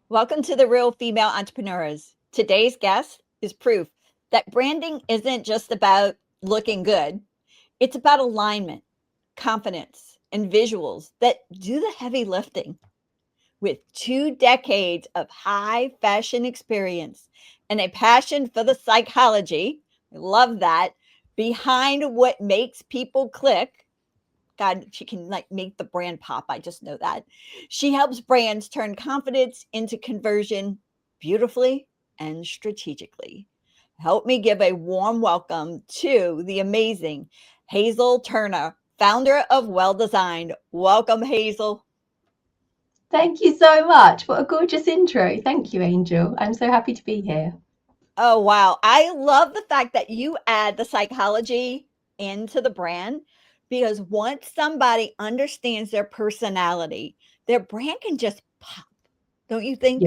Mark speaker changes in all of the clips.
Speaker 1: Welcome to the Real Female Entrepreneurs. Today's guest is proof that branding isn't just about looking good, it's about alignment, confidence, and visuals that do the heavy lifting. With 2 decades of high fashion experience and a passion for the psychology, I love that, behind what makes people click. God, she can like make the brand pop. I just know that. She helps brands turn confidence into conversion beautifully and strategically. Help me give a warm welcome to the amazing Hazel Turner, founder of Well Designed. Welcome, Hazel.
Speaker 2: Thank you so much. What a gorgeous intro. Thank you, Angel. I'm so happy to be here.
Speaker 1: Oh, wow. I love the fact that you add the psychology into the brand because once somebody understands their personality, their brand can just pop, don't you think?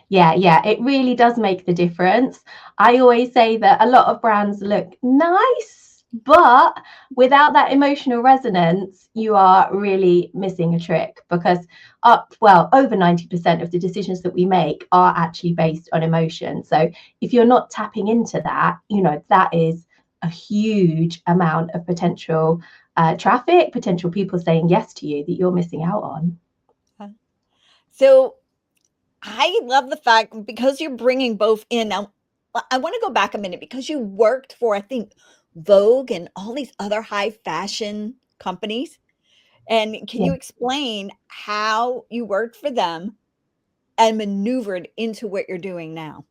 Speaker 2: Yeah, yeah. It really does make the difference. I always say that a lot of brands look nice, but without that emotional resonance, you are really missing a trick because over 90% of the decisions that we make are actually based on emotion. So if you're not tapping into that, that is a huge amount of potential traffic, potential people saying yes to you that you're missing out on.
Speaker 1: Uh, So I love the fact because you're bringing both in. Now, I want to go back a minute because you worked for, I think, Vogue and all these other high fashion companies. And can
Speaker 2: Yeah.
Speaker 1: you explain how you worked for them and maneuvered into what you're doing now?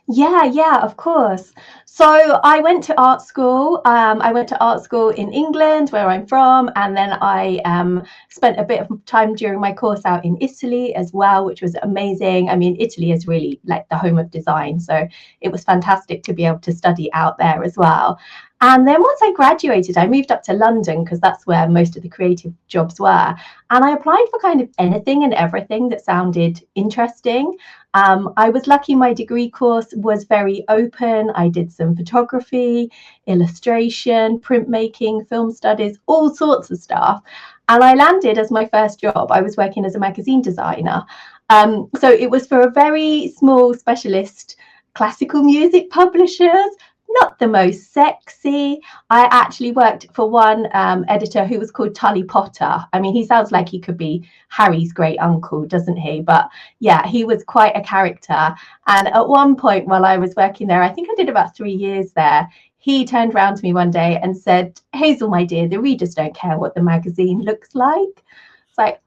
Speaker 2: Yeah, of course. So I went to art school. I went to art school in England, where I'm from, and then I spent a bit of time during my course out in Italy as well, which was amazing. I mean, Italy is really like the home of design, so it was fantastic to be able to study out there as well. And then once I graduated, I moved up to London because that's where most of the creative jobs were. And I applied for kind of anything and everything that sounded interesting. I was lucky my degree course was very open. I did some photography, illustration, printmaking, film studies, all sorts of stuff. And I landed as my first job. I was working as a magazine designer. So it was for a very small specialist classical music publishers, not the most sexy. I actually worked for one editor who was called Tully Potter. I mean, he sounds like he could be Harry's great uncle, doesn't he? But yeah, he was quite a character. And at one point while I was working there, I think I did about 3 years there, he turned around to me one day and said, Hazel, my dear, the readers don't care what the magazine looks like. It's like,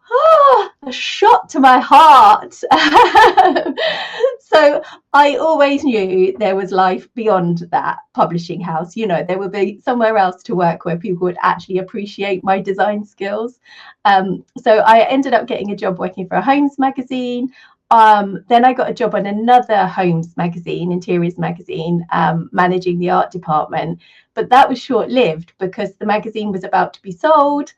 Speaker 2: a shot to my heart. So I always knew there was life beyond that publishing house. There would be somewhere else to work where people would actually appreciate my design skills. So I ended up getting a job working for a homes magazine. Then I got a job on another homes magazine, interiors magazine, managing the art department. But that was short lived because the magazine was about to be sold.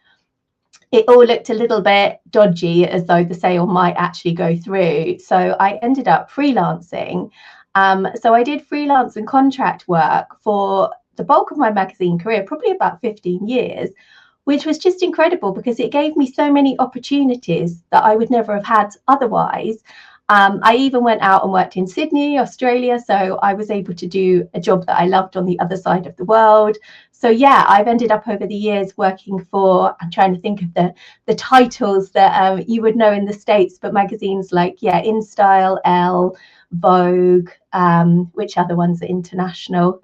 Speaker 2: It all looked a little bit dodgy, as though the sale might actually go through. So I ended up freelancing. So I did freelance and contract work for the bulk of my magazine career, probably about 15 years, which was just incredible because it gave me so many opportunities that I would never have had otherwise. I even went out and worked in Sydney, Australia. So I was able to do a job that I loved on the other side of the world. So yeah, I've ended up over the years working for, I'm trying to think of the titles that you would know in the States, but magazines like, yeah, InStyle, Elle, Vogue, which other ones are international?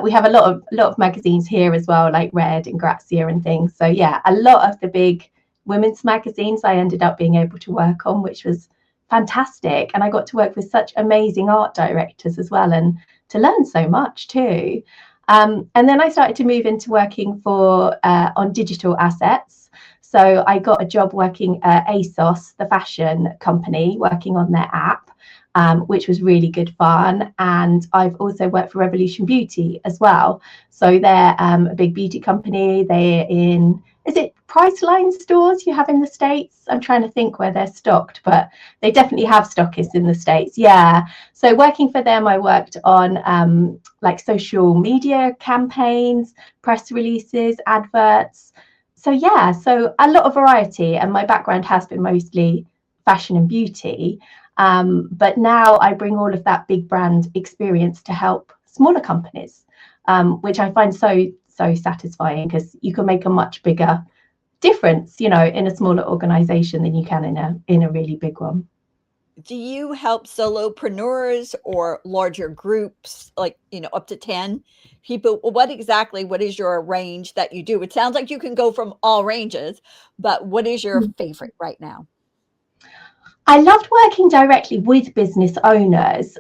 Speaker 2: We have a lot of magazines here as well, like Red and Grazia and things. So yeah, a lot of the big women's magazines I ended up being able to work on, which was fantastic. And I got to work with such amazing art directors as well, and to learn so much too. And then I started to move into working for on digital assets. So I got a job working at ASOS, the fashion company, working on their app, which was really good fun. And I've also worked for Revolution Beauty as well. So they're a big beauty company. They're in, is it Priceline stores you have in the States? I'm trying to think where they're stocked, but they definitely have stockists in the States. Yeah. So working for them, I worked on like social media campaigns, press releases, adverts. So yeah, so a lot of variety. And my background has been mostly fashion and beauty. But now I bring all of that big brand experience to help smaller companies, which I find so satisfying, because you can make a much bigger difference, in a smaller organization than you can in a really big one.
Speaker 1: Do you help solopreneurs or larger groups, like, up to 10 people? What is your range that you do? It sounds like you can go from all ranges, but what is your favorite right now?
Speaker 2: I loved working directly with business owners.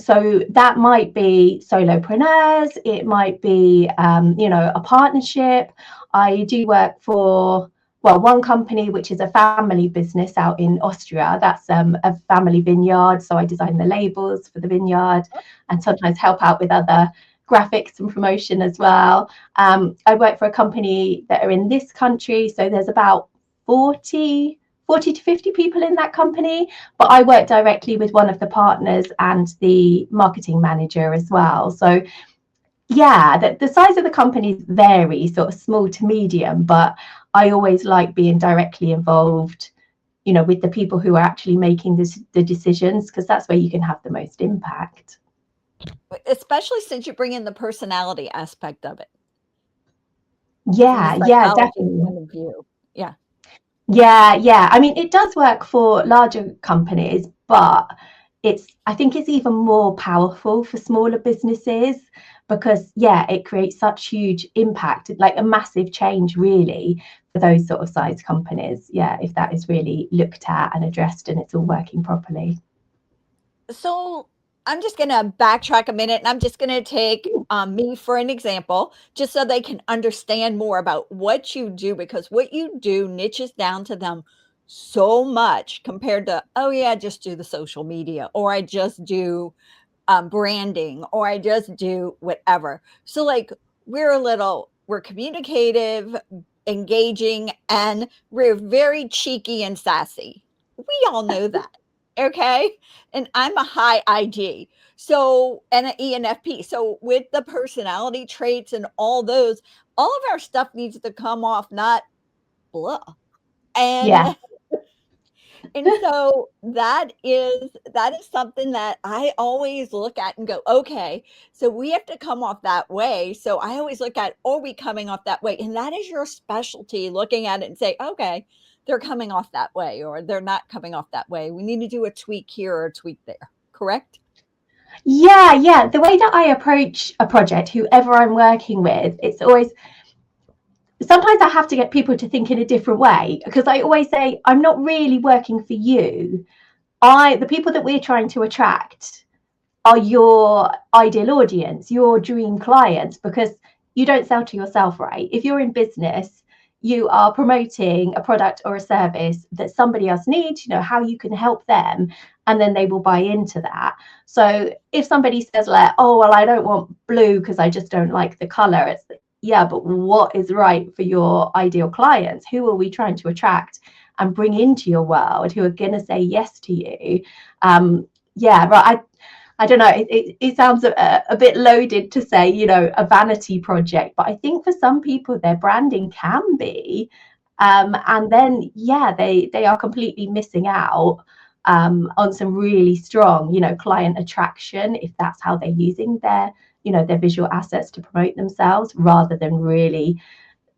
Speaker 2: So that might be solopreneurs, it might be, a partnership. I do work for, well, one company, which is a family business out in Austria. That's a family vineyard. So I design the labels for the vineyard and sometimes help out with other graphics and promotion as well. I work for a company that are in this country. So there's about 40 to 50 people in that company, but I work directly with one of the partners and the marketing manager as well. So yeah, the size of the companies vary, sort of small to medium, but I always like being directly involved, with the people who are actually making the decisions, because that's where you can have the most impact.
Speaker 1: Especially since you bring in the personality aspect of it from the
Speaker 2: Yeah,
Speaker 1: psychology
Speaker 2: definitely.
Speaker 1: point of view. Yeah.
Speaker 2: Yeah. I mean, it does work for larger companies, but I think it's even more powerful for smaller businesses, because it creates such huge impact, like a massive change really for those sort of size companies. Yeah, if that is really looked at and addressed and it's all working properly.
Speaker 1: So I'm just going to backtrack a minute, and I'm just going to take me for an example, just so they can understand more about what you do, because what you do niches down to them so much compared to, oh, yeah, I just do the social media, or I just do branding, or I just do whatever. So, like, we're communicative, engaging, and we're very cheeky and sassy. We all know that. Okay. And I'm a high IG. So, and an ENFP. So, with the personality traits and all of our stuff needs to come off not blah.
Speaker 2: Yeah.
Speaker 1: And and so that is something that I always look at and go, okay, so we have to come off that way. So I always look at, are we coming off that way? And that is your specialty, looking at it and say, okay, they're coming off that way, or they're not coming off that way. We need to do a tweak here or a tweak there. Correct?
Speaker 2: Yeah. The way that I approach a project, whoever I'm working with, it's always, sometimes I have to get people to think in a different way, because I always say, I'm not really working for you. The people that we're trying to attract are your ideal audience, your dream clients, because you don't sell to yourself, right? If you're in business, you are promoting a product or a service that somebody else needs, how you can help them, and then they will buy into that. So if somebody says, like, oh, well, I don't want blue because I just don't like the color, it's, yeah, but what is right for your ideal clients? Who are we trying to attract and bring into your world, who are going to say yes to you? Yeah, right. I don't know, it sounds a bit loaded to say, a vanity project, but I think for some people their branding can be. And then, they are completely missing out on some really strong, client attraction, if that's how they're using their visual assets to promote themselves, rather than really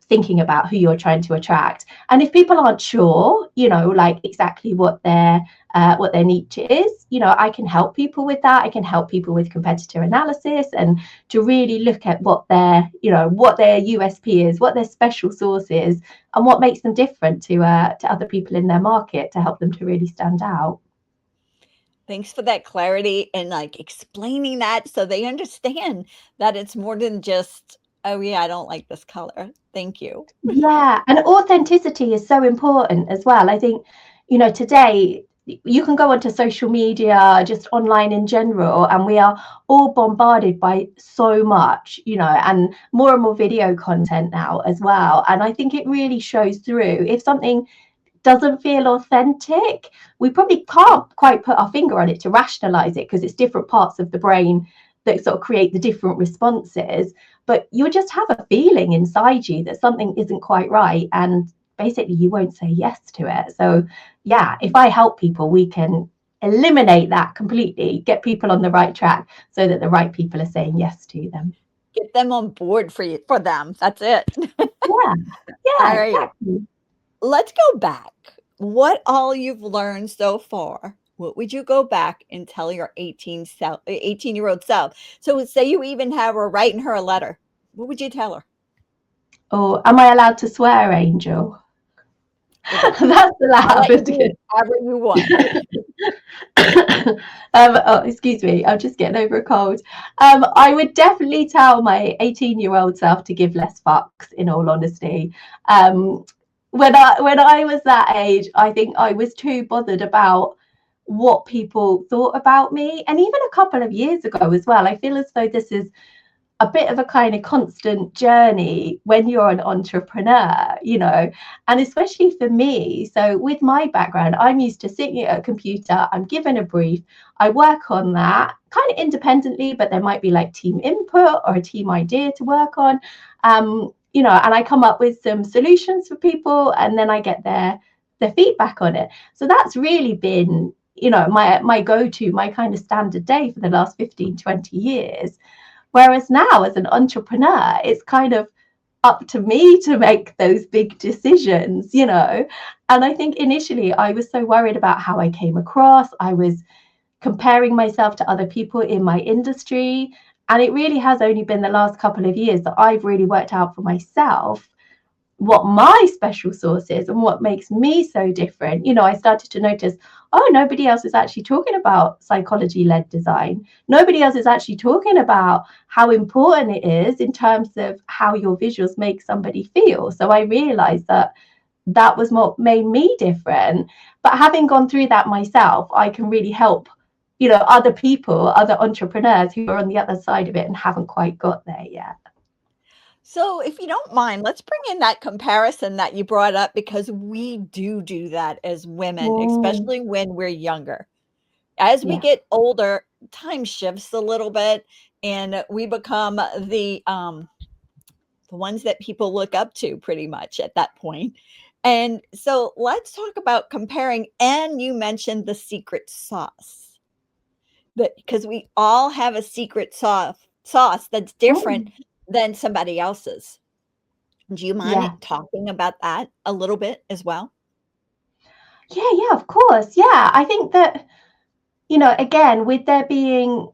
Speaker 2: thinking about who you're trying to attract. And if people aren't sure, like exactly what their niche is, I can help people with that. I can help people with competitor analysis, and to really look at what their USP is, what their special sauce is, and what makes them different to other people in their market, to help them to really stand out.
Speaker 1: Thanks for that clarity and, like, explaining that so they understand that it's more than just, oh, yeah, I don't like this color. Thank you.
Speaker 2: Yeah, and authenticity is so important as well. I think, today you can go onto social media, just online in general, and we are all bombarded by so much, and more video content now as well. And I think it really shows through. If something doesn't feel authentic, we probably can't quite put our finger on it to rationalize it, because it's different parts of the brain that sort of create the different responses. But you'll just have a feeling inside you that something isn't quite right, and basically you won't say yes to it. So yeah, if I help people, we can eliminate that completely, get people on the right track so that the right people are saying yes to them.
Speaker 1: Get them on board for them. That's it.
Speaker 2: Yeah, yeah,
Speaker 1: All right.
Speaker 2: exactly.
Speaker 1: Let's go back. What all you've learned so far, what would you go back and tell your 18-year-old self? So say you even have her writing her a letter. What would you tell her?
Speaker 2: Or am I allowed to swear, Angel?
Speaker 1: It doesn't matter.
Speaker 2: That's
Speaker 1: I'll
Speaker 2: allowed.
Speaker 1: let you do whatever you want.
Speaker 2: Oh, excuse me, I'm just getting over a cold. I would definitely tell my 18-year-old self to give less fucks, in all honesty. Um, when I was that age, I think I was too bothered about what people thought about me. And even a couple of years ago as well, I feel as though this is a bit of a kind of constant journey when you're an entrepreneur, and especially for me. So with my background, I'm used to sitting at a computer, I'm given a brief, I work on that kind of independently, but there might be like team input or a team idea to work on, and I come up with some solutions for people, and then I get their feedback on it. So that's really been, my go-to, my kind of standard day for the last 15-20 years. Whereas now, as an entrepreneur, it's kind of up to me to make those big decisions. And I think initially I was so worried about how I came across. I was comparing myself to other people in my industry. And it really has only been the last couple of years that I've really worked out for myself what my special sauce is and what makes me so different. I started to notice, oh, nobody else is actually talking about psychology-led design. Nobody else is actually talking about how important it is in terms of how your visuals make somebody feel. So I realized that was what made me different. But having gone through that myself, I can really help, other people, other entrepreneurs who are on the other side of it and haven't quite got there yet.
Speaker 1: So, if you don't mind, let's bring in that comparison that you brought up because we do that as women,
Speaker 2: Mm,
Speaker 1: especially when we're younger. As we
Speaker 2: yeah.
Speaker 1: get older, time shifts a little bit and we become the ones that people look up to pretty much at that point. And so let's talk about comparing. And you mentioned the secret sauce that because we all have a secret sauce that's different
Speaker 2: Mm,
Speaker 1: than somebody else's. Do you mind
Speaker 2: yeah.
Speaker 1: talking about that a little bit as well?
Speaker 2: Yeah, of course. Yeah, I think that, again, with there being,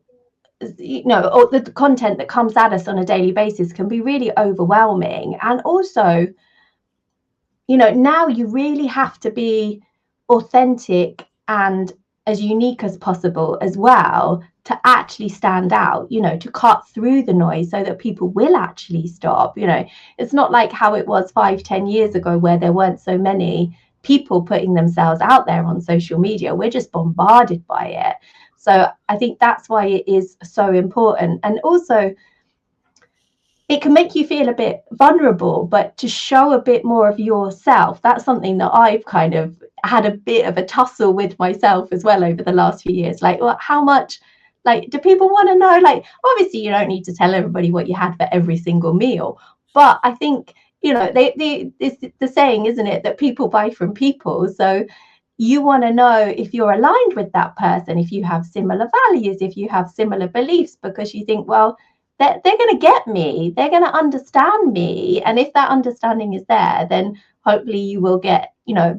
Speaker 2: all the content that comes at us on a daily basis can be really overwhelming. And also, now you really have to be authentic and as unique as possible as well to actually stand out, to cut through the noise so that people will actually stop. It's not like how it was 5-10 years ago where there weren't so many people putting themselves out there on social media. We're just bombarded by it. So I think that's why it is so important. And also, it can make you feel a bit vulnerable, but to show a bit more of yourself, that's something that I've kind of had a bit of a tussle with myself as well over the last few years. Like, well, how much, like, do people want to know? Like, obviously, you don't need to tell everybody what you had for every single meal, but I think, it's the saying, isn't it, that people buy from people. So you want to know if you're aligned with that person, if you have similar values, if you have similar beliefs, because you think, well, they're going to get me, they're going to understand me, and if that understanding is there, then hopefully you will get,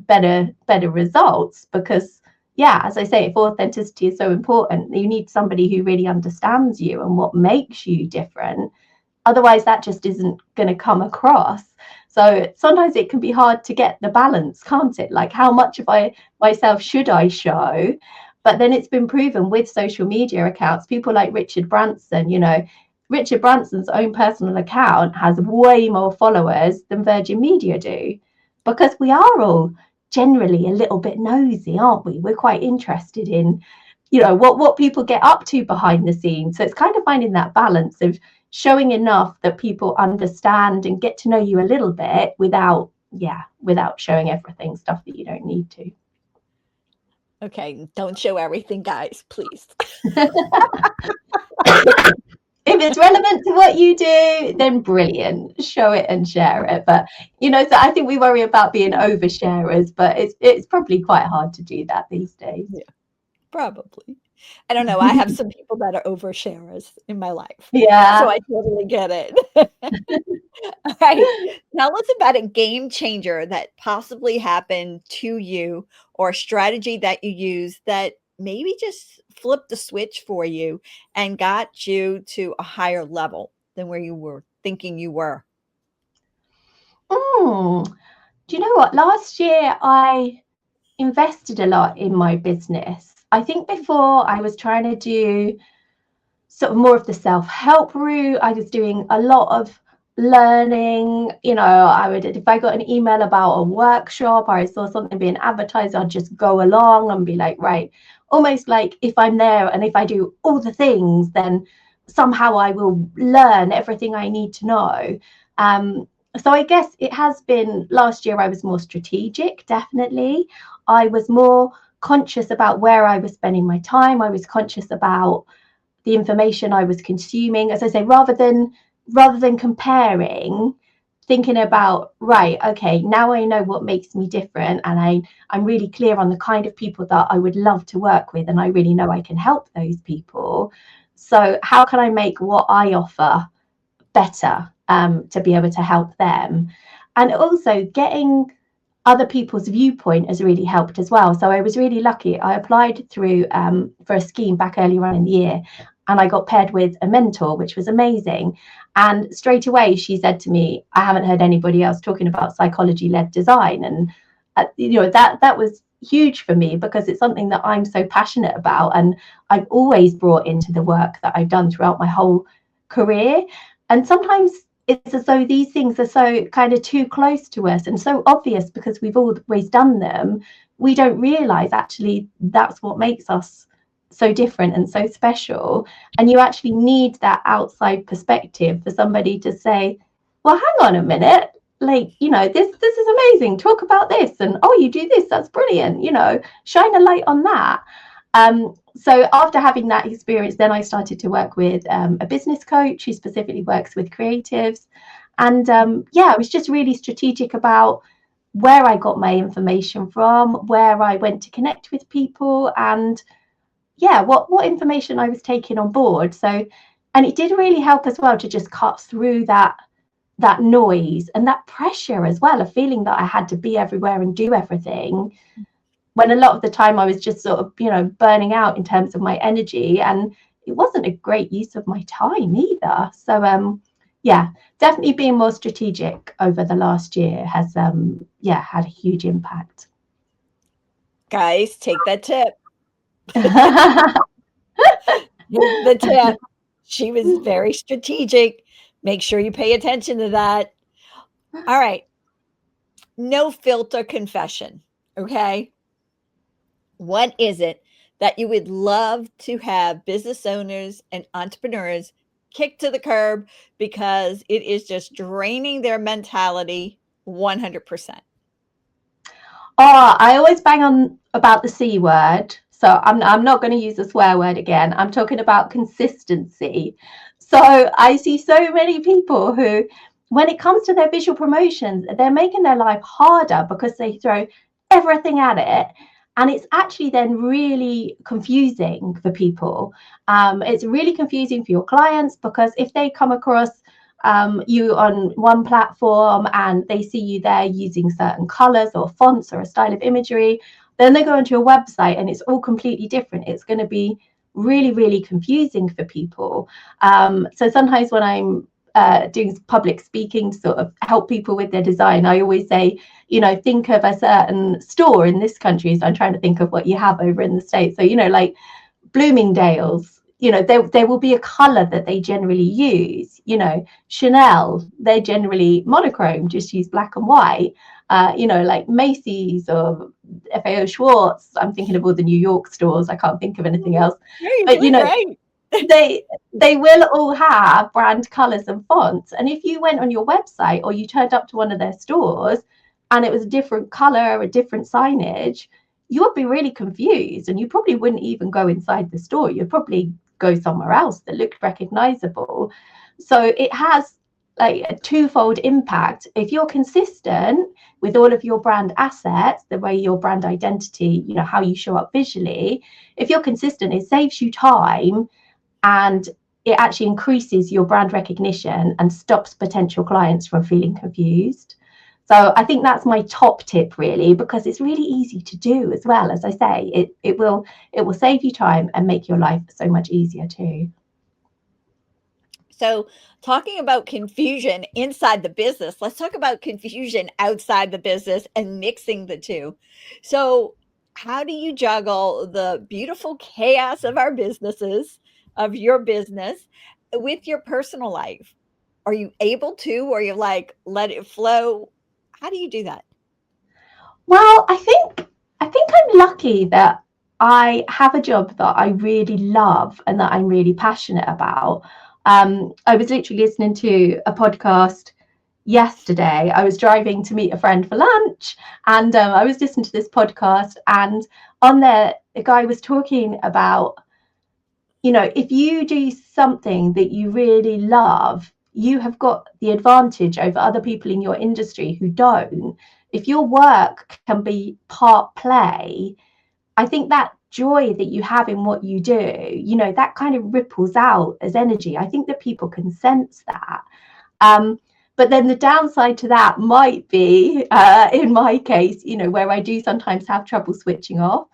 Speaker 2: better results. Because yeah, as I say, if authenticity is so important, you need somebody who really understands you and what makes you different. Otherwise that just isn't going to come across. So sometimes it can be hard to get the balance, can't it? Like, how much of myself should I show? But then it's been proven with social media accounts, people like Richard Branson, Richard Branson's own personal account has way more followers than Virgin Media do, because we are all generally a little bit nosy, aren't we? We're quite interested in, what people get up to behind the scenes. So it's kind of finding that balance of showing enough that people understand and get to know you a little bit without showing everything, stuff that you don't need to.
Speaker 1: Okay, don't show everything, guys, please.
Speaker 2: If it's relevant to what you do, then brilliant, show it and share it. But so I think we worry about being oversharers, but it's probably quite hard to do that these days.
Speaker 1: Yeah, probably. I don't know. I have some people that are oversharers in my life, so
Speaker 2: Yeah.
Speaker 1: I totally get it. All right. Tell us about a game changer that possibly happened to you or a strategy that you used that maybe just flipped the switch for you and got you to a higher level than where you were thinking you were.
Speaker 2: Mm. Do you know what? Last year I invested a lot in my business. I think before I was trying to do sort of more of the self-help route. I was doing a lot of learning. I would, if I got an email about a workshop or I saw something being advertised, I'd just go along and be like, right, almost like if I'm there and if I do all the things, then somehow I will learn everything I need to know. So I guess it has been, last year I was more strategic, definitely. I was more conscious about where I was spending my time. I was conscious about the information I was consuming, as I say, rather than comparing, thinking about, right, okay, now I know what makes me different, and I'm really clear on the kind of people that I would love to work with, and I really know I can help those people. So how can I make what I offer better, to be able to help them? And also getting other people's viewpoint has really helped as well. So I was really lucky. I applied through for a scheme back earlier on in the year, and I got paired with a mentor, which was amazing. And straight away, she said to me, "I haven't heard anybody else talking about psychology-led design," and that was huge for me because it's something that I'm so passionate about, and I've always brought into the work that I've done throughout my whole career. And sometimes it's as though these things are so kind of too close to us and so obvious because we've always done them. We don't realize actually that's what makes us so different and so special. And you actually need that outside perspective for somebody to say, well, hang on a minute, like, this is amazing, talk about this, and oh, you do this, that's brilliant, shine a light on that. So after having that experience, then I started to work with a business coach who specifically works with creatives. And I was just really strategic about where I got my information from, where I went to connect with people, and what information I was taking on board. So, and it did really help as well to just cut through that noise and that pressure as well of feeling that I had to be everywhere and do everything, when a lot of the time I was just sort of, burning out in terms of my energy, and it wasn't a great use of my time either. So, definitely being more strategic over the last year has, had a huge impact.
Speaker 1: Guys, take that tip. The tip. She was very strategic. Make sure you pay attention to that. All right. No filter confession. Okay. What is it that you would love to have business owners and entrepreneurs kick to the curb because it is just draining their mentality 100%?
Speaker 2: Oh, I always bang on about the C word. So I'm not going to use the swear word again. I'm talking about consistency. So I see so many people who, when it comes to their visual promotions, they're making their life harder because they throw everything at it. And it's actually then really confusing for people. It's really confusing for your clients because if they come across you on one platform and they see you there using certain colors or fonts or a style of imagery, then they go onto your website and it's all completely different. It's going to be really, really confusing for people. So sometimes when I'm doing public speaking to sort of help people with their design, I always say, think of a certain store in this country. So I'm trying to think of what you have over in the States. So, like Bloomingdale's, there will be a color that they generally use. Chanel, they're generally monochrome, just use black and white. Like Macy's or FAO Schwartz. I'm thinking of all the New York stores. I can't think of anything else.
Speaker 1: You're
Speaker 2: But
Speaker 1: doing great.
Speaker 2: they will all have brand colors and fonts. And if you went on your website or you turned up to one of their stores and it was a different color, a different signage, you would be really confused, and you probably wouldn't even go inside the store. You'd probably go somewhere else that looked recognizable. So it has like a twofold impact. If you're consistent with all of your brand assets, the way your brand identity, you know, how you show up visually, if you're consistent, it saves you time, and it actually increases your brand recognition and stops potential clients from feeling confused. So I think that's my top tip, really, because it's really easy to do as well. As I say, it will save you time and make your life so much easier too.
Speaker 1: So, talking about confusion inside the business, let's talk about confusion outside the business and mixing the two. So, how do you juggle the beautiful chaos of our businesses, of your business, with your personal life? Are you able to, or you like let it flow? How do you do that?
Speaker 2: Well, I think I'm lucky that I have a job that I really love and that I'm really passionate about. I was literally listening to a podcast yesterday. I was driving to meet a friend for lunch, and I was listening to this podcast, and on there, a guy was talking about, you know, if you do something that you really love, you have got the advantage over other people in your industry who don't. If your work can be part play, I think that joy that you have in what you do, you know, that kind of ripples out as energy. I think that people can sense that. Um, but then the downside to that might be, in my case, you know, where I do sometimes have trouble switching off.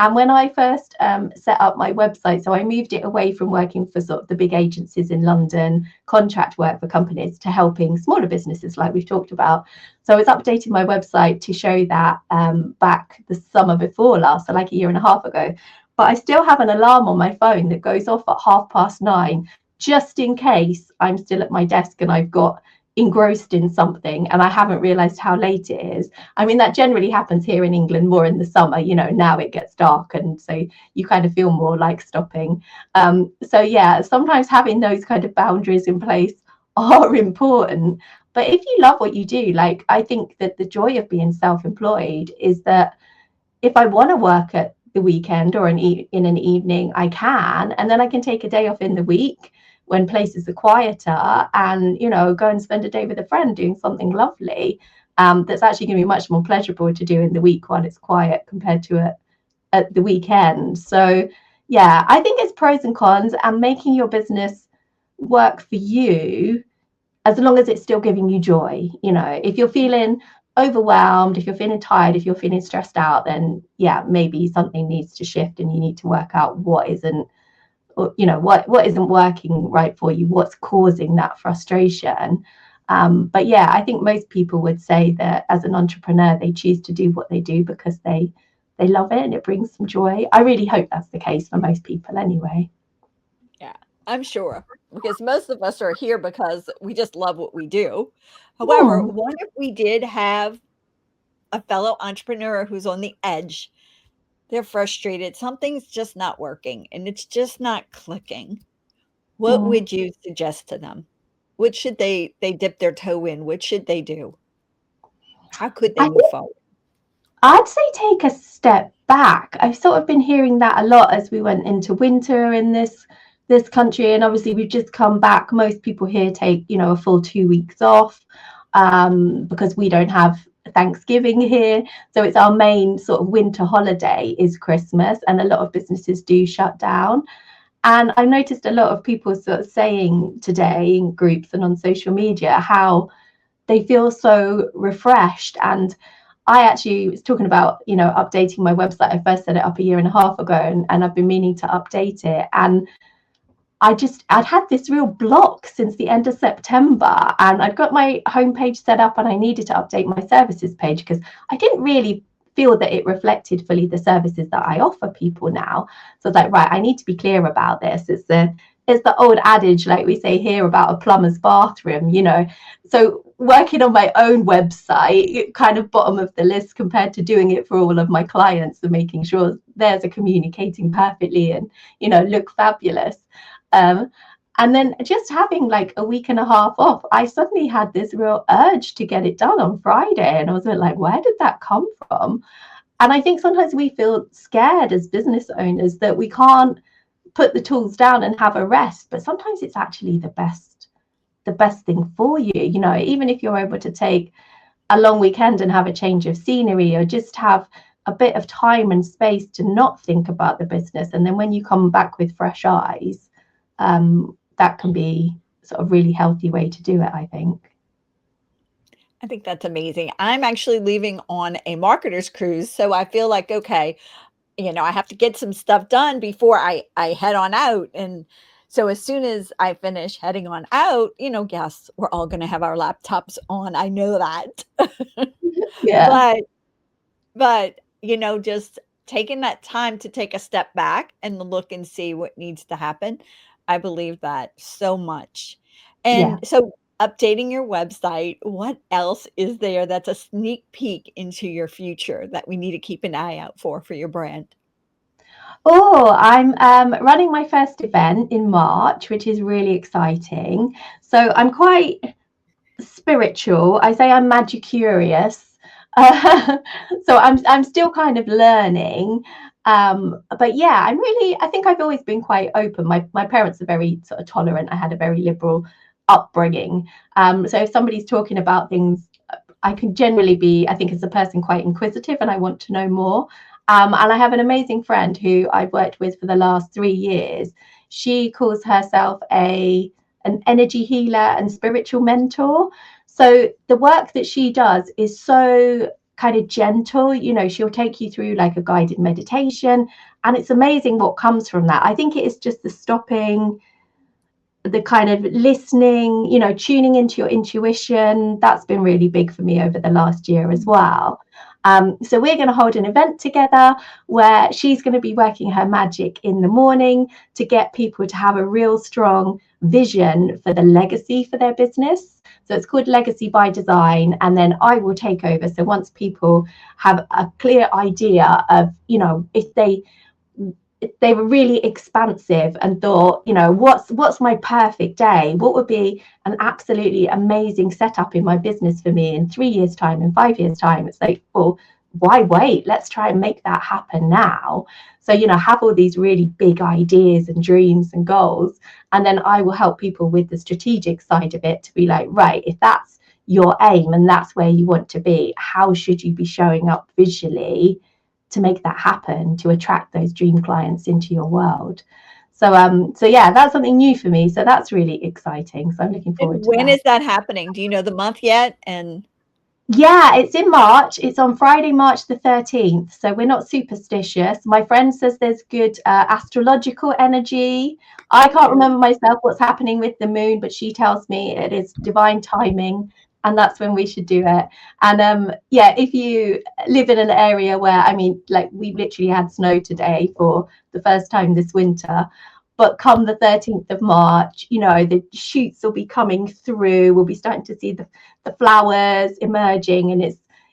Speaker 2: And when I first set up my website, so I moved it away from working for sort of the big agencies in London, contract work for companies, to helping smaller businesses like we've talked about. So I was updating my website to show that back the summer before last, so like a year and a half ago. But I still have an alarm on my phone that goes off at 9:30, just in case I'm still at my desk and I've got engrossed in something and I haven't realized how late it is. I mean, that generally happens here in England more in the summer, you know, now it gets dark and so you kind of feel more like stopping. So yeah, sometimes having those kind of boundaries in place are important. But if you love what you do, like, I think that the joy of being self-employed is that if I want to work at the weekend or in an evening, I can, and then I can take a day off in the week when places are quieter, and, you know, go and spend a day with a friend doing something lovely, that's actually going to be much more pleasurable to do in the week while it's quiet compared to at the weekend. So yeah, I think it's pros and cons, and making your business work for you as long as it's still giving you joy. You know, if you're feeling overwhelmed, if you're feeling tired, if you're feeling stressed out, then yeah, maybe something needs to shift and you need to work out what isn't, you know, what isn't working right for you, what's causing that frustration. But yeah, I think most people would say that as an entrepreneur, they choose to do what they do because they love it and it brings them joy. I really hope that's the case for most people anyway.
Speaker 1: Yeah, I'm sure, because most of us are here because we just love what we do. However,
Speaker 2: Hmm.
Speaker 1: what if we did have a fellow entrepreneur who's on the edge? They're frustrated. Something's just not working and it's just not clicking. What
Speaker 2: Hmm.
Speaker 1: would you suggest to them? What should they dip their toe in? What should they do? How could they
Speaker 2: I
Speaker 1: move
Speaker 2: think
Speaker 1: forward?
Speaker 2: I'd say take a step back. I've sort of been hearing that a lot as we went into winter in this country, and obviously we've just come back. Most people here take, you know, a full 2 weeks off, because we don't have Thanksgiving here, so it's our main sort of winter holiday is Christmas, and a lot of businesses do shut down. And I noticed a lot of people sort of saying today in groups and on social media how they feel so refreshed. And I actually was talking about, you know, updating my website. I first set it up a year and a half ago, and I've been meaning to update it. And I'd had this real block since the end of September, and I'd got my homepage set up and I needed to update my services page because I didn't really feel that it reflected fully the services that I offer people now. So I was like, right, I need to be clear about this. It's the old adage, like we say here, about a plumber's bathroom, you know. So working on my own website, kind of bottom of the list compared to doing it for all of my clients and making sure theirs are communicating perfectly and, you know, look fabulous. Um, and then just having like a week and a half off, I suddenly had this real urge to get it done on Friday. And I was a bit like, where did that come from? And I think sometimes we feel scared as business owners that we can't put the tools down and have a rest. But sometimes it's actually the best thing for you, you know, even if you're able to take a long weekend and have a change of scenery, or just have a bit of time and space to not think about the business. And then when you come back with fresh eyes, that can be sort of really healthy way to do it, I think.
Speaker 1: I think that's amazing. I'm actually leaving on a marketer's cruise, so I feel like, okay, I have to get some stuff done before I head on out. And so as soon as I finish heading on out, guests, we're all going to have our laptops on. I know that.
Speaker 2: Yeah.
Speaker 1: but just taking that time to take a step back and look and see what needs to happen. I believe that so much.
Speaker 2: Yeah.
Speaker 1: And so updating your website, what else is there that's a sneak peek into your future that we need to keep an eye out for your brand?
Speaker 2: Oh, I'm running my first event in March, which is really exciting. So I'm quite spiritual. I say I'm magic curious. So I'm still kind of learning. But yeah, I think I've always been quite open. My parents are very sort of tolerant. I had a very liberal upbringing. So if somebody's talking about things, I can generally be, I think as a person, quite inquisitive, and I want to know more. And I have an amazing friend who I've worked with for the last 3 years. She calls herself an energy healer and spiritual mentor. So the work that she does is so kind of gentle. You know, she'll take you through like a guided meditation, and it's amazing what comes from that. I think it is just the stopping, the kind of listening, you know, tuning into your intuition. That's been really big for me over the last year as well. So we're going to hold an event together where she's going to be working her magic in the morning to get people to have a real strong vision for the legacy for their business. So it's called Legacy by Design. And then I will take over. So once people have a clear idea of, you know, if they were really expansive and thought, you know, what's my perfect day? What would be an absolutely amazing setup in my business for me in 3 years' time, in 5 years' time? It's like, well, why wait? Let's try and make that happen now. So, you know, have all these really big ideas and dreams and goals. And then I will help people with the strategic side of it to be like, right, if that's your aim and that's where you want to be, how should you be showing up visually to make that happen, to attract those dream clients into your world? So yeah, that's something new for me. So that's really exciting. So I'm looking
Speaker 1: And
Speaker 2: forward to
Speaker 1: when
Speaker 2: that.
Speaker 1: is that happening? Do you know the month yet? And
Speaker 2: Yeah, it's in March. It's on Friday, March the 13th. So we're not superstitious. My friend says there's good astrological energy. I can't
Speaker 1: oh,
Speaker 2: remember myself what's happening with the moon, but she tells me it is divine timing, and that's when we should do it. And yeah, if you live in an area where, I mean, like we've literally had snow today for the first time this winter. But come the 13th of March, you know, the shoots will be coming through. We'll be starting to see the flowers emerging, and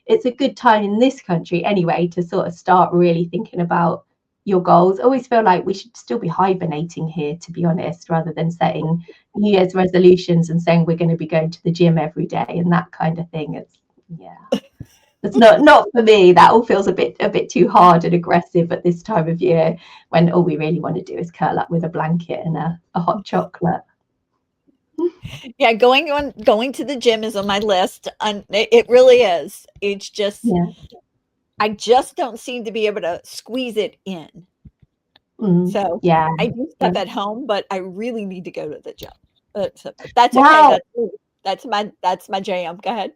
Speaker 2: it's a good time in this country anyway to sort of start really thinking about your goals. I always feel like we should still be hibernating here, to be honest, rather than setting New Year's resolutions and saying we're going to be going to the gym every day and that kind of thing. It's not for me. That all feels a bit too hard and aggressive at this time of year, when all we really want to do is curl up with a blanket and a hot chocolate.
Speaker 1: yeah, going to the gym is on my list, and it really is. It's just
Speaker 2: Yeah.
Speaker 1: I just don't seem to be able to squeeze it in. So
Speaker 2: Yeah.
Speaker 1: I do
Speaker 2: Yeah.
Speaker 1: stuff at home, but I really need to go to the gym. But that's okay.
Speaker 2: Wow.
Speaker 1: That's my jam. Go ahead.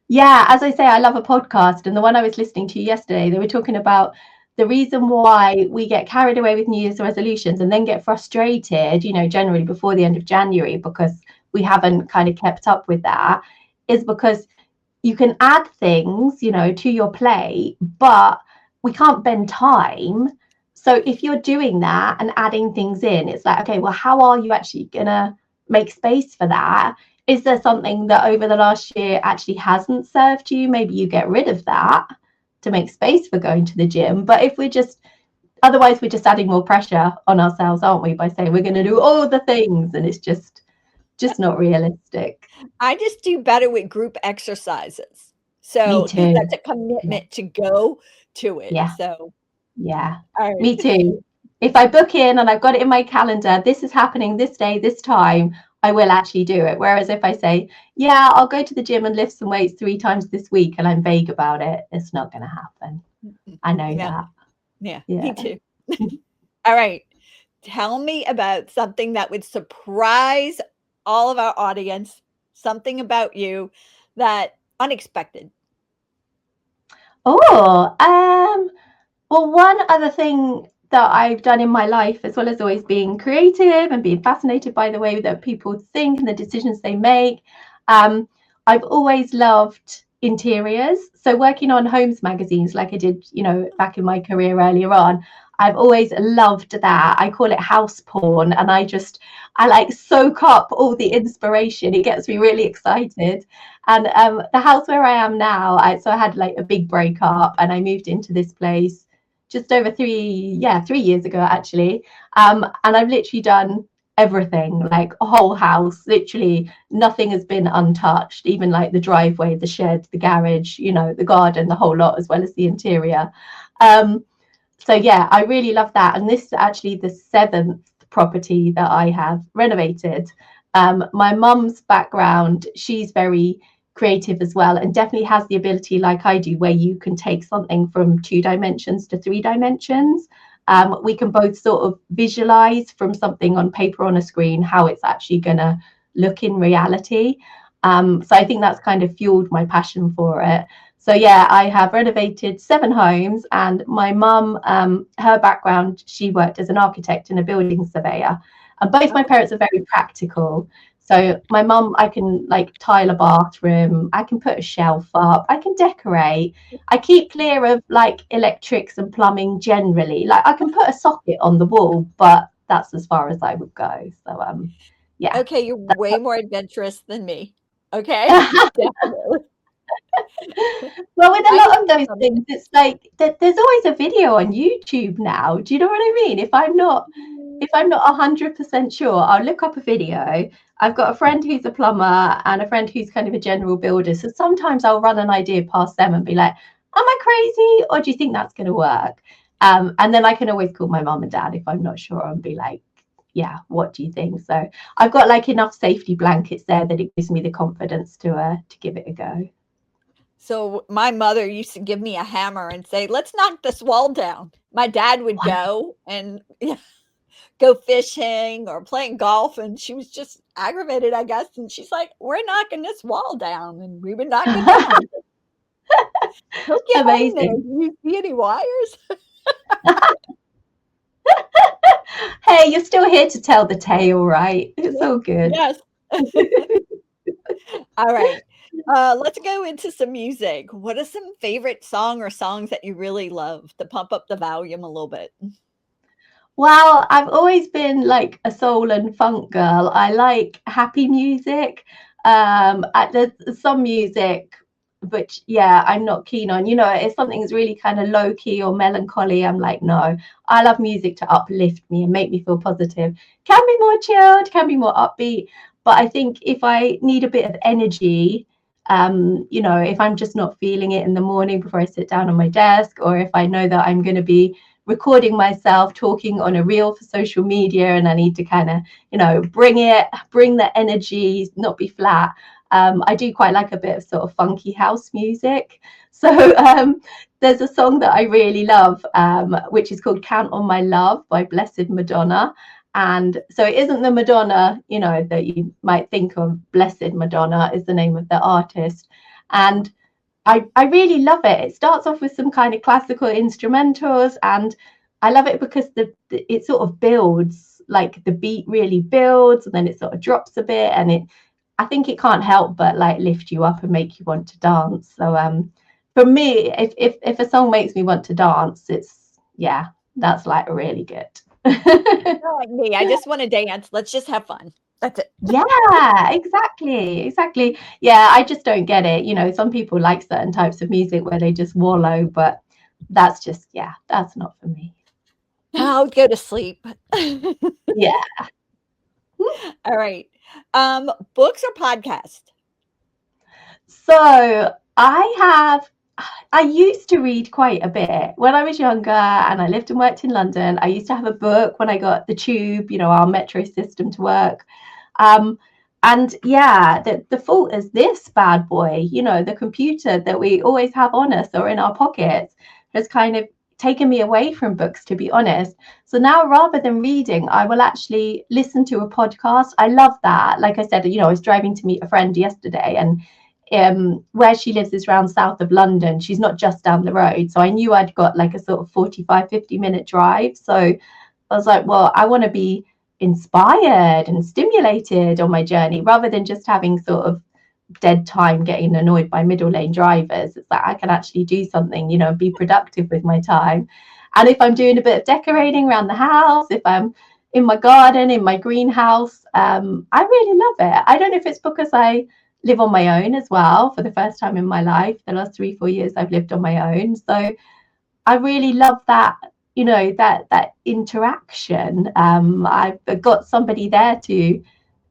Speaker 2: Yeah, as I say, I love a podcast, and the one I was listening to yesterday, they were talking about the reason why we get carried away with New Year's resolutions and then get frustrated, you know, generally before the end of January because we haven't kind of kept up with that, is because you can add things, you know, to your plate, but we can't bend time. So if you're doing that and adding things in, it's like, okay, well, how are you actually gonna make space for that? Is there something that over the last year actually hasn't served you? Maybe you get rid of that to make space for going to the gym. But if we're just, otherwise we're just adding more pressure on ourselves, aren't we, by saying we're going to do all the things, and it's just not realistic.
Speaker 1: I just do better with group exercises.
Speaker 2: Me
Speaker 1: So because
Speaker 2: too.
Speaker 1: that's a
Speaker 2: Yeah.
Speaker 1: commitment to go to it.
Speaker 2: Yeah.
Speaker 1: So
Speaker 2: Yeah.
Speaker 1: all
Speaker 2: Me
Speaker 1: right.
Speaker 2: too. if I book in and I've got it in my calendar, this is happening this day, this time, I will actually do it. Whereas if I say, yeah, I'll go to the gym and lift some weights 3 times this week and I'm vague about it, it's not going to happen. I know
Speaker 1: Yeah.
Speaker 2: that.
Speaker 1: Yeah.
Speaker 2: Yeah.
Speaker 1: Me too. All right. Tell me about something that would surprise all of our audience, something about you that unexpected.
Speaker 2: Oh, well, one other thing that I've done in my life, as well as always being creative and being fascinated by the way that people think and the decisions they make, um, I've always loved interiors. So working on homes magazines, like I did, back in my career earlier on, I've always loved that. I call it house porn, and I like soak up all the inspiration. It gets me really excited. And the house where I am now, so I had like a big breakup, and I moved into this place just over 3 years ago actually. And I've literally done everything, like a whole house, literally nothing has been untouched, even like the driveway, the shed, the garage, the garden, the whole lot, as well as the interior. um so yeah, I really love that, and this is actually the seventh property that I have renovated. My mum's background, she's very creative as well, and definitely has the ability, like I do, where you can take something from 2 dimensions to 3 dimensions. We can both sort of visualize from something on paper on a screen how it's actually going to look in reality. So I think that's kind of fueled my passion for it. So yeah, I have renovated 7 homes, and my mum, her background, she worked as an architect and a building surveyor. And both my
Speaker 1: Oh,
Speaker 2: parents are very practical. So my mum, I can like tile a bathroom, I can put a shelf up, I can decorate. I keep clear of like electrics and plumbing generally. Like I can put a socket on the wall, but that's as far as I would go. So yeah.
Speaker 1: okay. You're way more adventurous than me. Okay. Definitely.
Speaker 2: Well, with a
Speaker 1: I
Speaker 2: lot of
Speaker 1: need
Speaker 2: those
Speaker 1: some.
Speaker 2: things, it's like there's always a video on YouTube now. Do you know what I mean? If I'm not 100% sure, I'll look up a video. I've got a friend who's a plumber and a friend who's kind of a general builder. So sometimes I'll run an idea past them and be like, "Am I crazy, or do you think that's going to work?" And then I can always call my mum and dad if I'm not sure and be like, "Yeah, what do you think?" So I've got like enough safety blankets there that it gives me the confidence to give it a go.
Speaker 1: So my mother used to give me a hammer and say, "Let's knock this wall down." My dad would go and go fishing or playing golf, and she was just aggravated, I guess. And she's like, "We're knocking this wall down," and we would knock it down. He'll get on there.
Speaker 2: Amazing.
Speaker 1: Do you see any wires?
Speaker 2: Hey, you're still here to tell the tale, right? It's all good.
Speaker 1: Yes. All right. Let's go into some music. What are some favorite song or songs that you really love to pump up the volume a little bit?
Speaker 2: Well, I've always been like a soul and funk girl. I like happy music. There's some music which, yeah, I'm not keen on. If something's really kind of low key or melancholy, I'm like, no. I love music to uplift me and make me feel positive. Can be more chilled, can be more upbeat. But I think if I need a bit of energy, if I'm just not feeling it in the morning before I sit down on my desk, or if I know that I'm going to be recording myself talking on a reel for social media and I need to kind of, bring the energy, not be flat. I do quite like a bit of sort of funky house music. So there's a song that I really love, which is called Count on My Love by Blessed Madonna. And so it isn't the Madonna, that you might think of. Blessed Madonna is the name of the artist. And I really love it. It starts off with some kind of classical instrumentals, and I love it because it sort of builds, like the beat really builds, and then it sort of drops a bit, and I think it can't help but like lift you up and make you want to dance. So for me, if a song makes me want to dance, that's like really good.
Speaker 1: Not like me. I just want to dance. Let's just have fun. That's it.
Speaker 2: Yeah, exactly. Yeah, I just don't get it. Some people like certain types of music where they just wallow, but that's not for me.
Speaker 1: I'll go to sleep.
Speaker 2: Yeah.
Speaker 1: All right. Books or podcast?
Speaker 2: So I have I used to read quite a bit when I was younger and I lived and worked in London. I used to have a book when I got the tube, our metro system to work. Um, and yeah, the default is this bad boy, the computer that we always have on us or in our pockets has kind of taken me away from books, to be honest. So now rather than reading, I will actually listen to a podcast. I love that. Like I said, I was driving to meet a friend yesterday, and where she lives is around south of London. She's not just down the road. So I knew I'd got like a sort of 45-50 minute drive. So I was like, well, I want to be inspired and stimulated on my journey rather than just having sort of dead time getting annoyed by middle lane drivers. It's like I can actually do something, be productive with my time. And if I'm doing a bit of decorating around the house, if I'm in my garden, in my greenhouse, I really love it. I don't know if it's because I live on my own as well for the first time in my life. The last 3-4 years I've lived on my own. So I really love that, that interaction. I've got somebody there to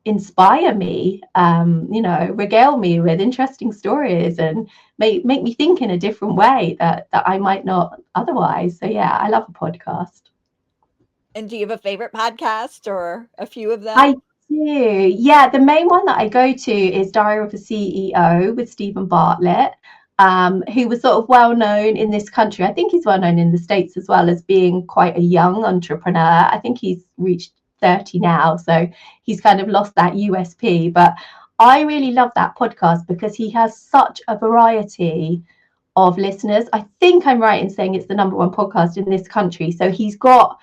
Speaker 2: inspire me, regale me with interesting stories and make me think in a different way that I might not otherwise. So yeah, I love a podcast.
Speaker 1: And do you have a favorite podcast or a few of
Speaker 2: I
Speaker 1: them?
Speaker 2: do. Yeah, the main one that I go to is Diary of a CEO with Stephen Bartlett, who was sort of well known in this country. I think he's well known in the States as well as being quite a young entrepreneur. I think he's reached 30 now, so he's kind of lost that USP. But I really love that podcast because he has such a variety of listeners. I think I'm right in saying it's the number one podcast in this country. So he's got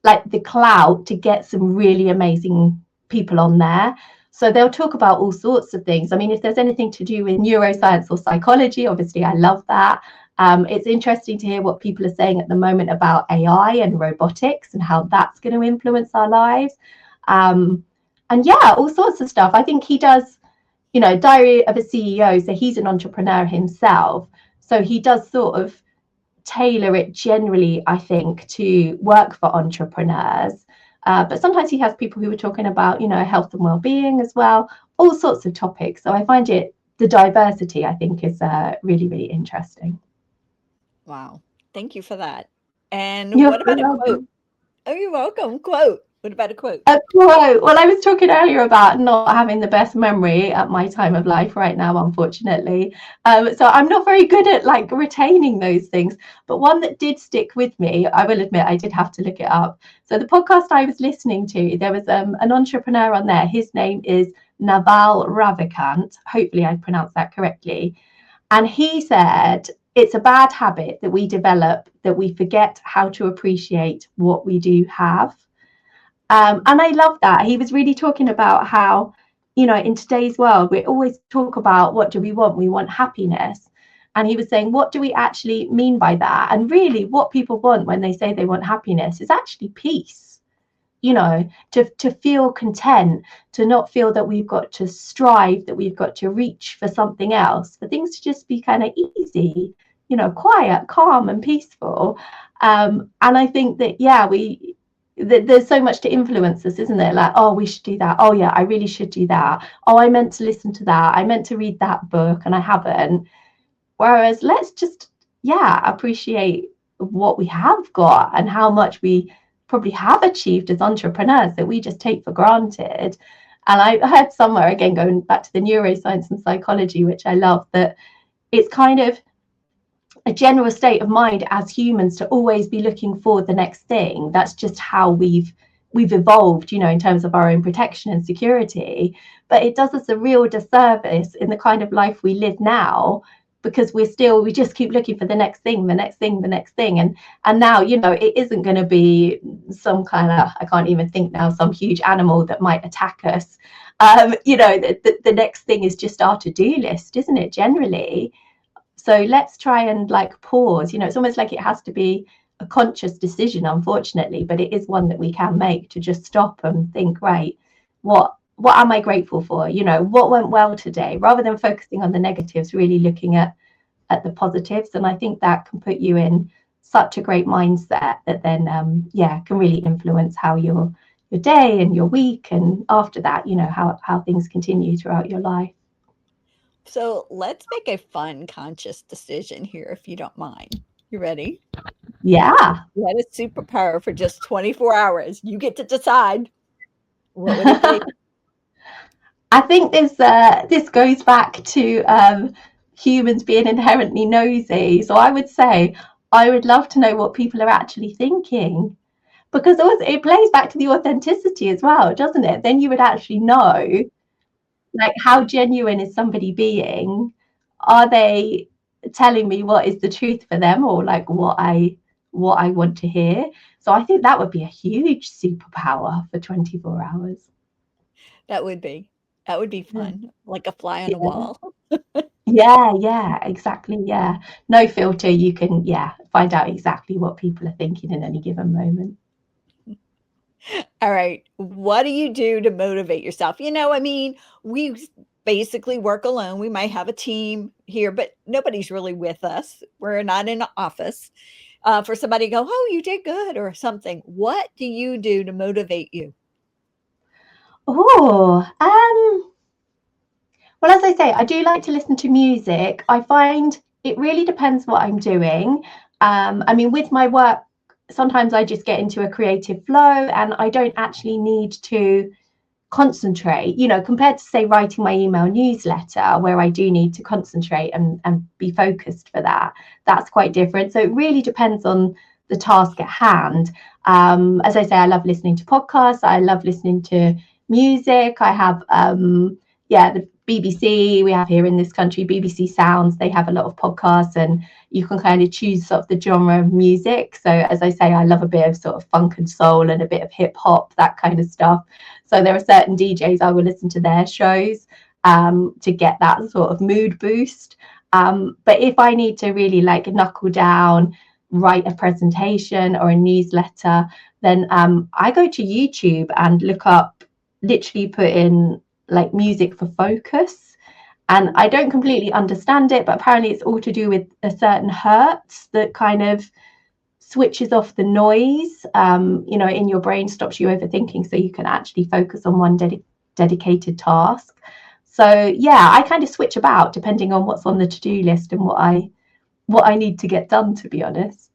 Speaker 2: like the clout to get some really amazing people on there. So they'll talk about all sorts of things. I mean, if there's anything to do with neuroscience or psychology, obviously I love that. It's interesting to hear what people are saying at the moment about AI and robotics and how that's going to influence our lives. And yeah, all sorts of stuff. I think he does, Diary of a CEO. So he's an entrepreneur himself. So he does sort of tailor it generally, I think, to work for entrepreneurs. But sometimes he has people who are talking about, health and well-being as well, all sorts of topics. So I find the diversity, I think, is really, really interesting.
Speaker 1: Wow. Thank you for that. And
Speaker 2: You're
Speaker 1: what
Speaker 2: so
Speaker 1: about a quote?
Speaker 2: welcome.
Speaker 1: Oh, you're welcome. Quote. What about a quote?
Speaker 2: A quote. Well, I was talking earlier about not having the best memory at my time of life right now, unfortunately. So I'm not very good at like retaining those things. But one that did stick with me, I will admit, I did have to look it up. So the podcast I was listening to, there was an entrepreneur on there. His name is Naval Ravikant. Hopefully, I pronounced that correctly. And he said, it's a bad habit that we develop that we forget how to appreciate what we do have. And I love that. He was really talking about how, in today's world, we always talk about what do we want? We want happiness. And he was saying, what do we actually mean by that? And really, what people want when they say they want happiness is actually peace, to feel content, to not feel that we've got to strive, that we've got to reach for something else, for things to just be kind of easy, quiet, calm, and peaceful. And I think that, yeah, there's so much to influence us, isn't there? Like, oh, we should do that. Oh yeah, I really should do that. Oh, I meant to listen to that. I meant to read that book and I haven't. Whereas let's just, yeah, appreciate what we have got and how much we probably have achieved as entrepreneurs that we just take for granted. And I heard somewhere, again, going back to the neuroscience and psychology, which I love, that it's kind of a general state of mind as humans to always be looking for the next thing. That's just how we've evolved, in terms of our own protection and security. But it does us a real disservice in the kind of life we live now, because we just keep looking for the next thing, the next thing, the next thing. And now, it isn't going to be some kind of, I can't even think now, some huge animal that might attack us. The next thing is just our to-do list, isn't it, generally? So let's try and like pause. It's almost like it has to be a conscious decision, unfortunately, but it is one that we can make, to just stop and think, right, what am I grateful for? What went well today, rather than focusing on the negatives, really looking at the positives. And I think that can put you in such a great mindset that then can really influence how your day and your week, and after that, how things continue throughout your life.
Speaker 1: So let's make a fun, conscious decision here, if you don't mind. You ready?
Speaker 2: Yeah.
Speaker 1: You had a superpower for just 24 hours. You get to decide. What would it be?
Speaker 2: I think this goes back to humans being inherently nosy. So I would say I would love to know what people are actually thinking, because also it plays back to the authenticity as well, doesn't it? Then you would actually know, like, how genuine is somebody being? Are they telling me what is the truth for them, or like what I want to hear? So I think that would be a huge superpower for 24 hours.
Speaker 1: That would be. That would be fun, like a fly on a
Speaker 2: Yeah.
Speaker 1: wall.
Speaker 2: Yeah, exactly. Yeah. No filter. You can, yeah, find out exactly what people are thinking in any given moment.
Speaker 1: All right. What do you do to motivate yourself? I mean, we basically work alone. We might have a team here, but nobody's really with us. We're not in an office. For somebody to go, oh, you did good or something. What do you do to motivate you?
Speaker 2: Oh, well, as I say, I do like to listen to music. I find it really depends what I'm doing. I mean, with my work, sometimes I just get into a creative flow and I don't actually need to concentrate, compared to, say, writing my email newsletter, where I do need to concentrate and be focused for that. That's quite different. So it really depends on the task at hand. As I say, I love listening to podcasts. I love listening to music. I have, yeah, the BBC we have here in this country, BBC Sounds, they have a lot of podcasts, and you can kind of choose sort of the genre of music. So as I say, I love a bit of sort of funk and soul and a bit of hip hop, that kind of stuff. So there are certain DJs I will listen to their shows to get that sort of mood boost. But if I need to really like knuckle down, write a presentation or a newsletter, then I go to YouTube and look up, literally put in like music for focus. And I don't completely understand it, but apparently it's all to do with a certain hertz that kind of switches off the noise, in your brain, stops you overthinking, so you can actually focus on one dedicated task. So yeah, I kind of switch about depending on what's on the to-do list and what I need to get done, to be honest.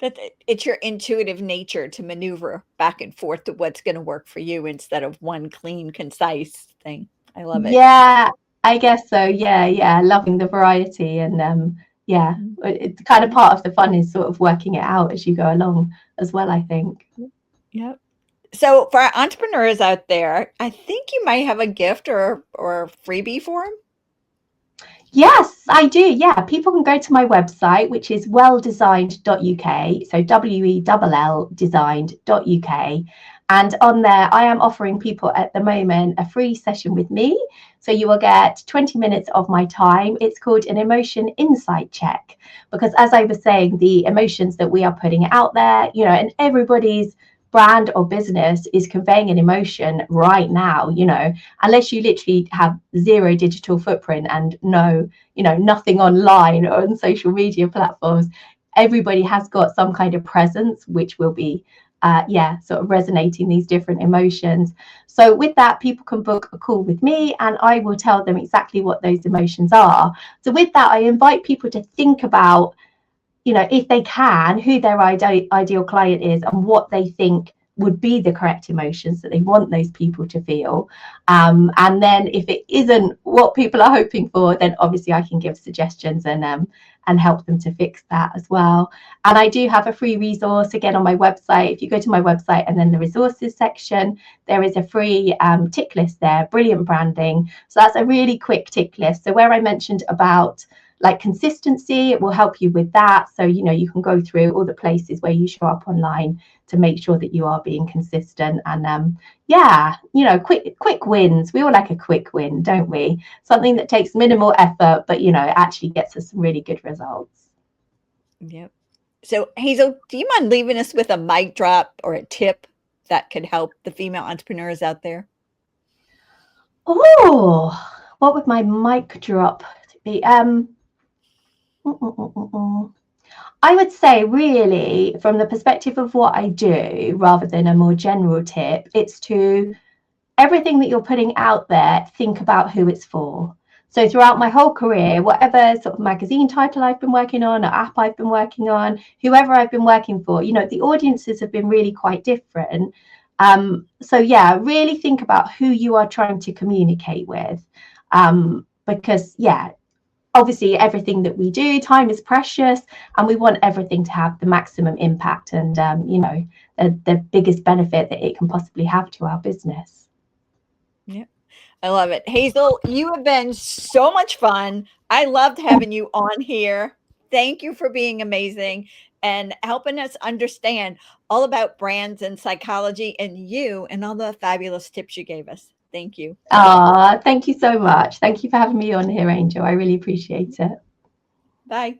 Speaker 1: That it's your intuitive nature to maneuver back and forth to what's going to work for you instead of one clean, concise thing. I love it.
Speaker 2: Yeah, I guess so. Yeah, loving the variety, and yeah,
Speaker 1: Mhm.
Speaker 2: it's kind of part of the fun is sort of working it out as you go along as well, I think.
Speaker 1: Yep. So for our entrepreneurs out there, I think you might have a gift or freebie for them.
Speaker 2: Yes, I do. Yeah, people can go to my website, which is welldesigned.uk. So WELL designed.uk. And on there, I am offering people at the moment a free session with me. So you will get 20 minutes of my time. It's called an emotion insight check. Because as I was saying, the emotions that we are putting out there, and everybody's brand or business is conveying an emotion right now, unless you literally have zero digital footprint and nothing online or on social media platforms. Everybody has got some kind of presence which will be sort of resonating these different emotions. So with that, people can book a call with me and I will tell them exactly what those emotions are. So with that, I invite people to think about, if they can, who their ideal client is and what they think would be the correct emotions that they want those people to feel. And then if it isn't what people are hoping for, then obviously I can give suggestions and help them to fix that as well. And I do have a free resource again on my website. If you go to my website and then the resources section, there is a free tick list there, brilliant branding. So that's a really quick tick list. So where I mentioned about like consistency, it will help you with that. So you can go through all the places where you show up online to make sure that you are being consistent. And quick wins. We all like a quick win, don't we? Something that takes minimal effort but actually gets us some really good results.
Speaker 1: Yep. So Hazel, do you mind leaving us with a mic drop or a tip that could help the female entrepreneurs out there?
Speaker 2: Oh, what would my mic drop be? I would say, really, from the perspective of what I do, rather than a more general tip, it's to everything that you're putting out there, think about who it's for. So throughout my whole career, whatever sort of magazine title I've been working on, or app I've been working on, whoever I've been working for, the audiences have been really quite different. So yeah, really think about who you are trying to communicate with. Because yeah, obviously everything that we do, time is precious, and we want everything to have the maximum impact and the biggest benefit that it can possibly have to our business.
Speaker 1: Yeah. I love it. Hazel, you have been so much fun. I loved having you on here. Thank you for being amazing and helping us understand all about brands and psychology and you and all the fabulous tips you gave us. Thank you.
Speaker 2: Thank you so much. Thank you for having me on here, Angel. I really appreciate it.
Speaker 1: Bye.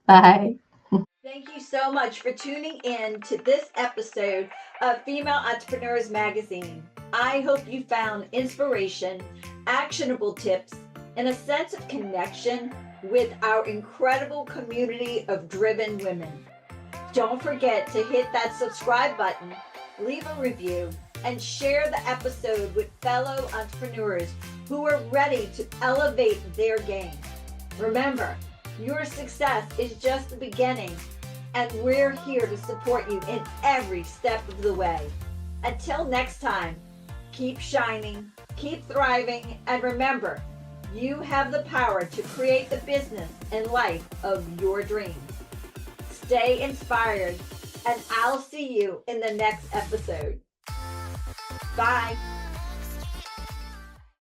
Speaker 2: Bye.
Speaker 1: Thank you so much for tuning in to this episode of Female Entrepreneurs Magazine. I hope you found inspiration, actionable tips, and a sense of connection with our incredible community of driven women. Don't forget to hit that subscribe button, leave a review, and share the episode with fellow entrepreneurs who are ready to elevate their game. Remember, your success is just the beginning, and we're here to support you in every step of the way. Until next time, keep shining, keep thriving, and remember, you have the power to create the business and life of your dreams. Stay inspired, and I'll see you in the next episode. Bye.